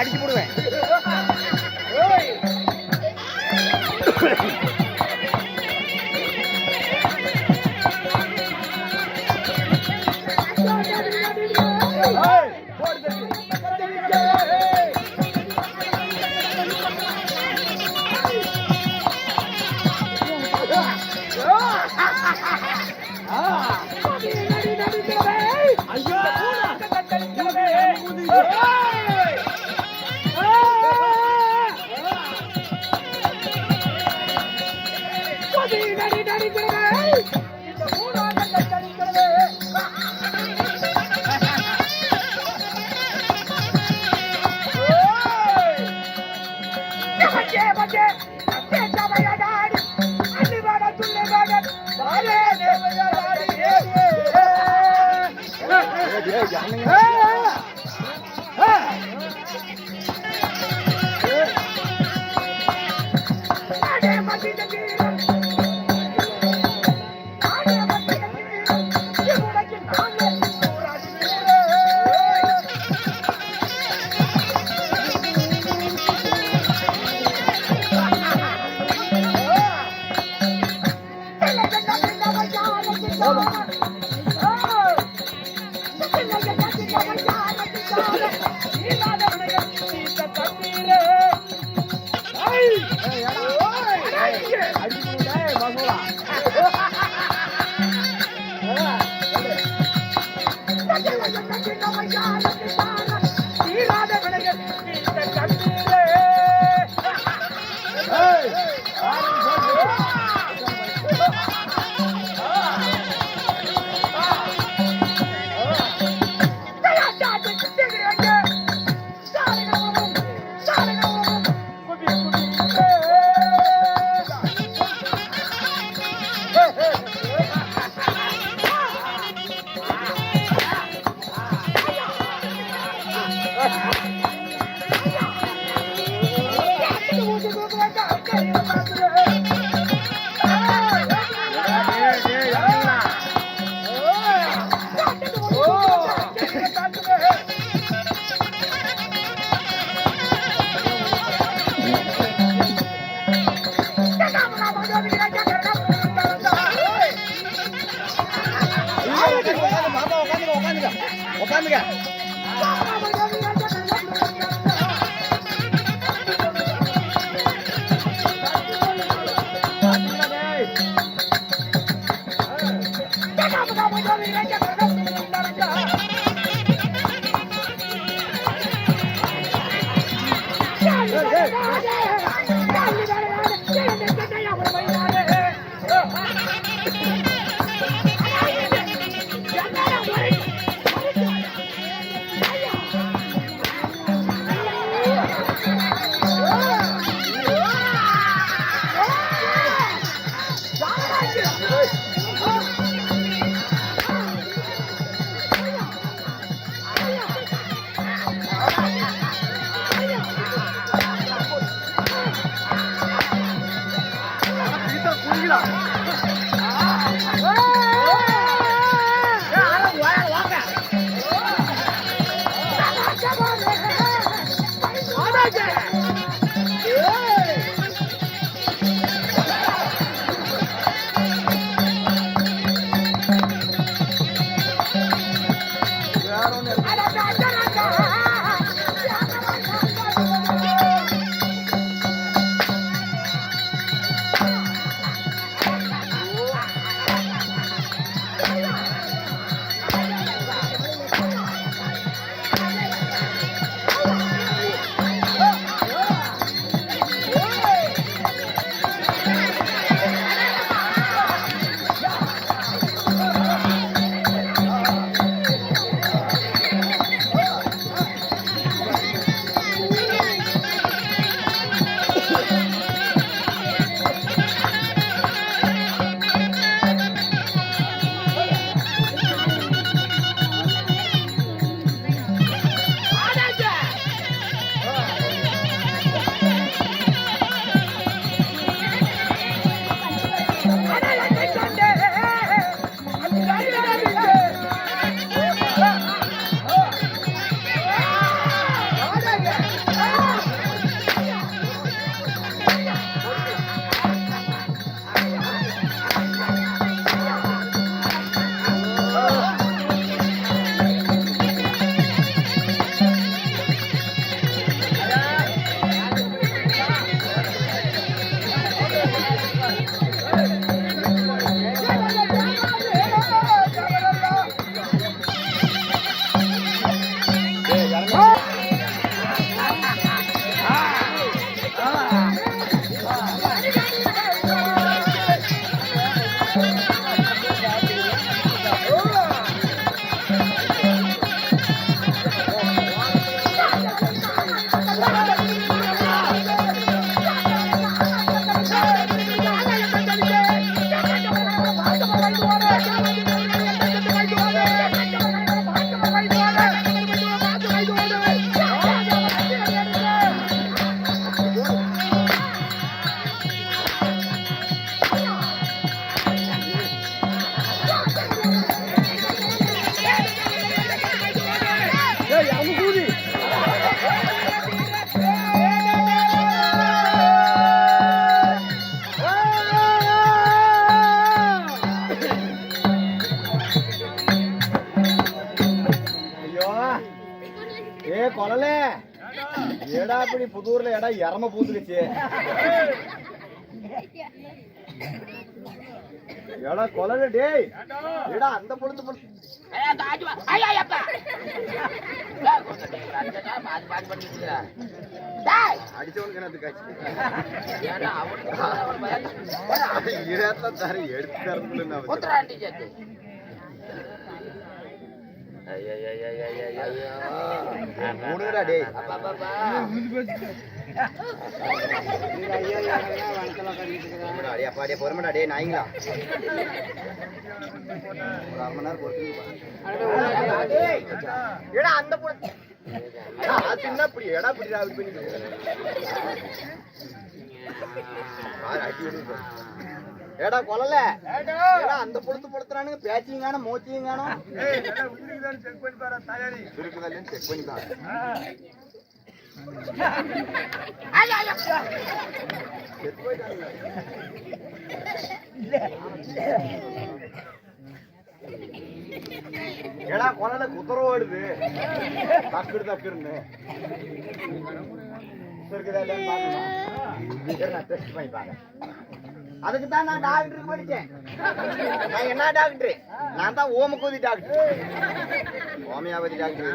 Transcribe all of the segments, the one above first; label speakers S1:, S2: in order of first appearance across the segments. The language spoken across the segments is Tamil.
S1: அடிச்சு போடுவேன். ஏடா இப்படி புதூர்ல ஏடா இறம பூத்துக்குச்சு ஏடா கொலல டேய் ஏடா அந்த பொழுது அடிச்சவனுக்கு என்ன காட்சி தர எடுத்து தரணும் மூடுடா டேய் அடியே பொறுமடா டேய் நாய்ங்களா ஒரு 1/2 மணி நேரம் பொறுத்து ஏடா அந்த சின்ன அப்படி ஏடா அப்படி அப்படி பண்ணி ஏடா கொலல ஏடா அந்த பொழுத்து பொழுத்துறானுங்க பேச்சிங்கான மோச்சிங்கானோ செக் பண்ணி பாரு தயாரி இருக்குதான்னு செக் பண்ணி பாரு ஏடா கொலல குதிரை ஓடுது தக்குடு தக்குன்னு இருக்குதா இல்லைன்னு பாக்கணும் நான் டெஸ்ட் பண்ணி பாருங்க அதுக்கு தான் நான் டாக்டருக்கு படிச்சேன் நான் என்ன டாக்டர் நான் தான் ஓமகோதி டாக்டர் ஹோமியோபதி டாக்டர்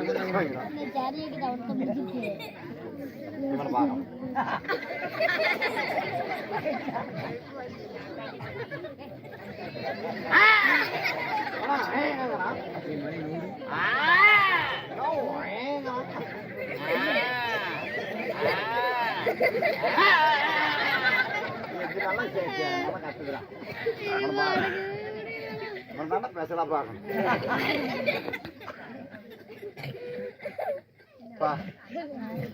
S1: பேசலாம் பார்க்கணும்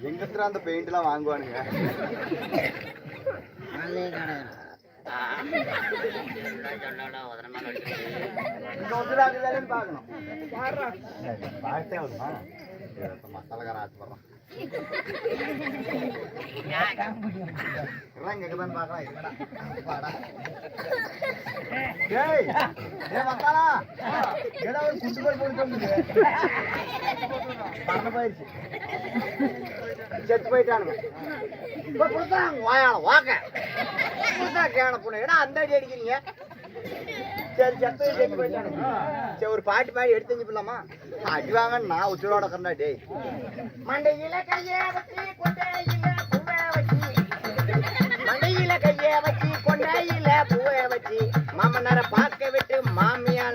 S1: எங்கத்துல அந்த பெயிண்ட் எல்லாம் வாங்குவானுங்க பார்க்கணும் மசாலக்கார ஆசைப்படுறான் இங்கதான் பாக்கலாம் போயிடுச்சு செத்து போயிட்டானுங்க அந்த அடி அடிக்கிறீங்க சரி செத்து செத்து போயிட்டானுங்க சரி ஒரு பாட்டு பாடி எடுத்து போடலாமா அடி வாங்க நான் உச்சோட கறந்தா டேய் மண்டையில கைய வச்சு கொண்டையில பூவை வச்சு மண்டையில கைய வச்சு கொண்டையில பூவை வச்சு மாமனார பார்க்க விட்டு மாமியால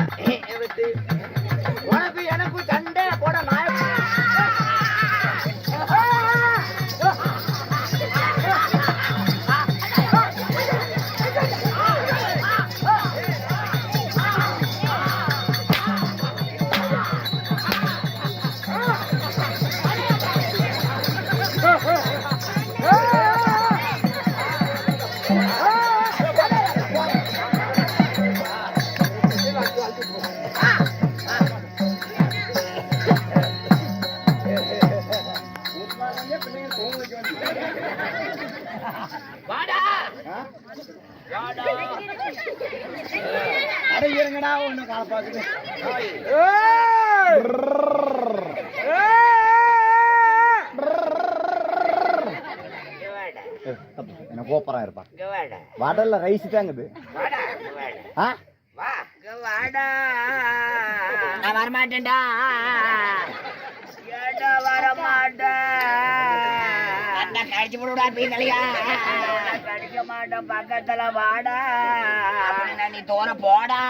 S1: விட்டு உனக்கு எனக்கு சண்டை போட நாய் இருங்கடா ஒண்ணு கால பாக்குது என்ன கோப்பரா இருப்பா வடல்ல ரைஸ் தாங்குது வரமாட்டேன்டா கடிச்சு போடுடா பீங்கலையா கடிக்க மாட்டோம் பக்கத்துல வாடா அப்படின்னா நீ தோற போடா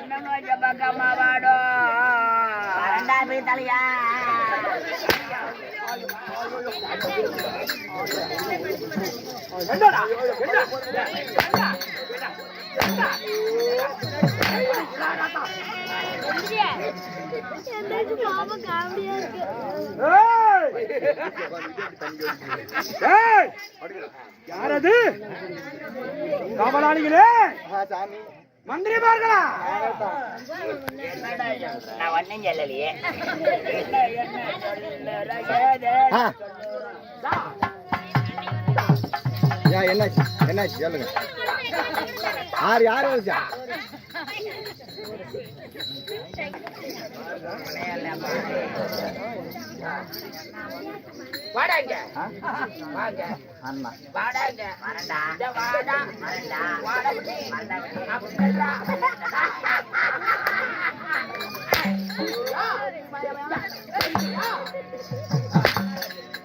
S1: இன்னும் கொஞ்சம் பக்கமா வாடோ வரண்டா பீத்தலையா
S2: யாரது காவலாளிகளே மந்திரிமார்களா
S3: நான் ஒன்னும் சொல்லலையே
S1: என்னாச்சு என்னாச்சு சொல்லுங்க யாரு வச்சா
S3: வாடாங்க
S1: ஆ?
S3: வாங்க
S1: அண்ணா
S3: வாடாங்க வரடா வாடா வரடா வாடா வரடா அப்படிடா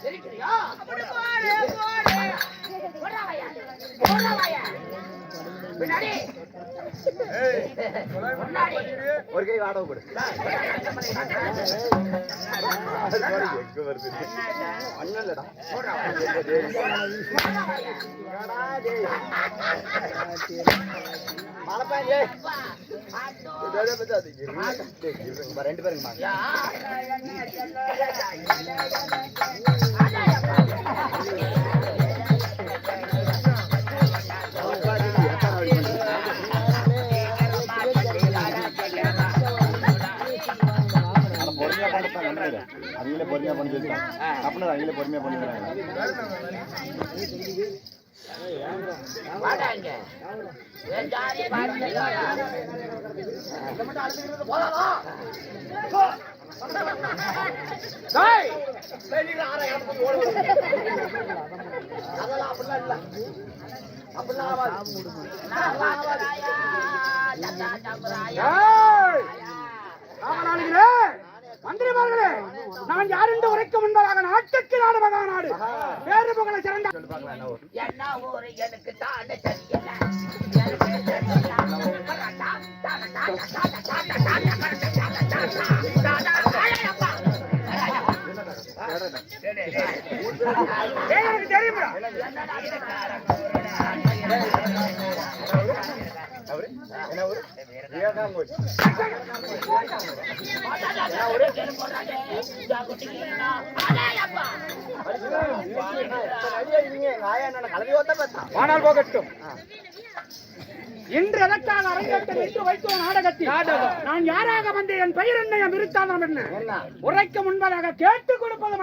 S3: சரியா அப்படி போடு போடாவையா போடாவையா பின்னாடி முன்னாடி
S1: ஒரு கை வாடகை கொடு எங்க வருது அண்ணன் இல்லடா மலைப்பாங்க ரெண்டு பேருங்கம்மா அவங்களே பொறுமையா பண்ணி வச்சிருக்காங்க அப்படின்னா அவங்களே பொறுமையா பண்ணிக்கிறாங்க
S3: வாடாங்க ஜாரி பாடுங்க
S2: மந்திரிமார்களே, நான் யார் என்று உரைக்க முன்பதாக நாட்டுக்கு நாடு மகாநாடு வேறு புகழை சிறந்த
S3: என்ன ஊரு எனக்கு தாண்ட தெரியல எனக்கு தெரியல
S2: எனக்கு தெரியுமா
S1: என்ன ஊரு விவேகாங்கோடி
S2: ஆனால் போகட்டும். இன்று எதற்காக அரங்கேற்றம் என்று வைத்தோ நாடகத்தில் நான் யாராக வந்தேன், என் பெயர் என்ன, என் விருத்தாந்தம் என்ன உரைக்க முன்பதாக கேட்டுக் கொடுப்பது